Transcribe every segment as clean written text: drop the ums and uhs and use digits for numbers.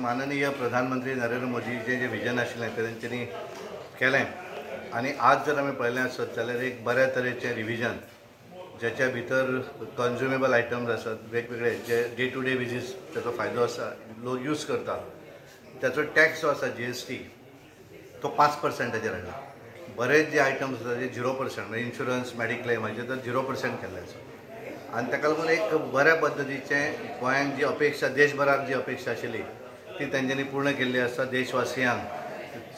माननीय प्रधानमंत्री नरेंद्र मोदीचे जे विजन आशिल्लें तें तेंच्यांनी केलें आनी आज जर आमी पळयलें आसत जाल्यार एक बऱ्या तरेचें रिविजन ज्याच्या भितर कन्ज्युमेबल आयटम्स आसात वेगवेगळे जे डे टू डे बेजीस त्याचो फायदो आसा लोक यूज करता त्याचो टॅक्स जो आसा GST तो 5%चेर हाडला. बरेच जे आयटम्स आसा ते 0% म्हणजे इन्शुरन्स मेडिक्लेम हाचे तर 0% केल्ले आसा आनी ताका लागून एक बऱ्या पद्दतीचें गोंयांत जी अपेक्षा देशभराक जी अपेक्षा आशिल्ली ती तेंच्यांनी पूर्ण केल्ली आसा. देशवासियांक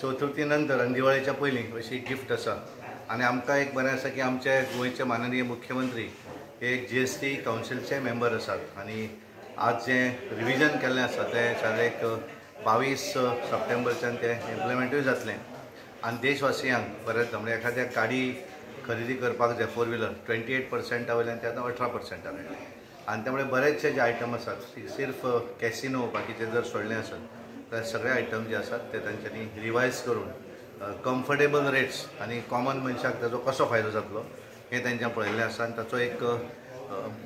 चतुर्थी नंतर आनी दिवाळेच्या पयलीं अशी गिफ्ट आसा आनी आमकां एक बरें आसा की आमचे गोंयचे माननीय मुख्यमंत्री हे एक GST कावन्सिलचे मेंबर आसात आनी आज जे रिविजन केल्लें आसा तें शाळेक 22 सप्टेंबरच्यान तें इम्प्लिमेंटूय जातलें आनी देशवासियांक बरेंच म्हणजे एखाद्या गाडी खरेदी करपाक जाय 4 व्हिलर 28% वयल्यान ते आतां 18% हाडले आनी त्यामुळे बरेचशे जे आयटम आसात सिर्फ कॅसिनो बाकीचे जर सोडलें आसत तर सगळे आयटम जे आसात ते तांच्यांनी रिवायज करून कम्फर्टेबल रेट्स आनी कॉमन मनशाक ताचो कसो फायदो जातलो हें तेंच्यान पळयल्लें आसा आनी ताचो एक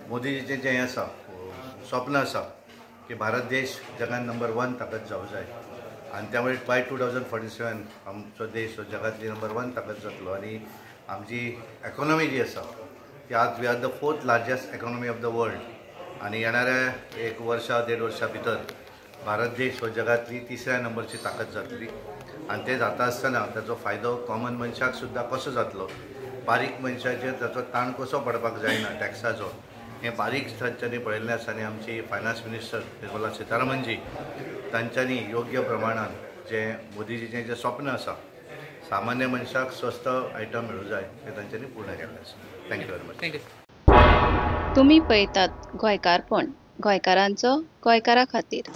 मोदीजीचें जें आसा स्वप्न आसा की भारत देश जगान नंबर 1 ताकद जावं जाय आनी त्यामुळे बाय 2047 आमचो देश जगातली नंबर 1 ताकद जातलो आनी आमची इकॉनॉमी जी आसा ती आज we are the 4th largest economy of the world आनी येणाऱ्या एक वर्सा 1.5 वर्सा भितर भारत देश हो जगातली 3ऱ्या नंबरची ताकद जातली आनी ते जाता आसतना ताचो फायदो कॉमन मनशाक सुद्दां कसो जातलो बारीक मनशाचेर ताचो ताण कसो पडपाक जायना टॅक्साचो हें बारीक तांच्यांनी पळयल्लें आसा आनी आमची फायनान्स मिनिस्टर निर्मला सीतारामनजी तांच्यांनी योग्य प्रमाणान जे मोदीजीचें जें स्वप्न आसा सामान्य मनशाक स्वस्त आयटम मेळूं जाय हें तांच्यांनी पूर्ण केल्लें आसा. Thank you very much. थँक्यू. तुम्ही पळयतात गोंयकारपण गोंयकारांचो गोंयकारा खातीर.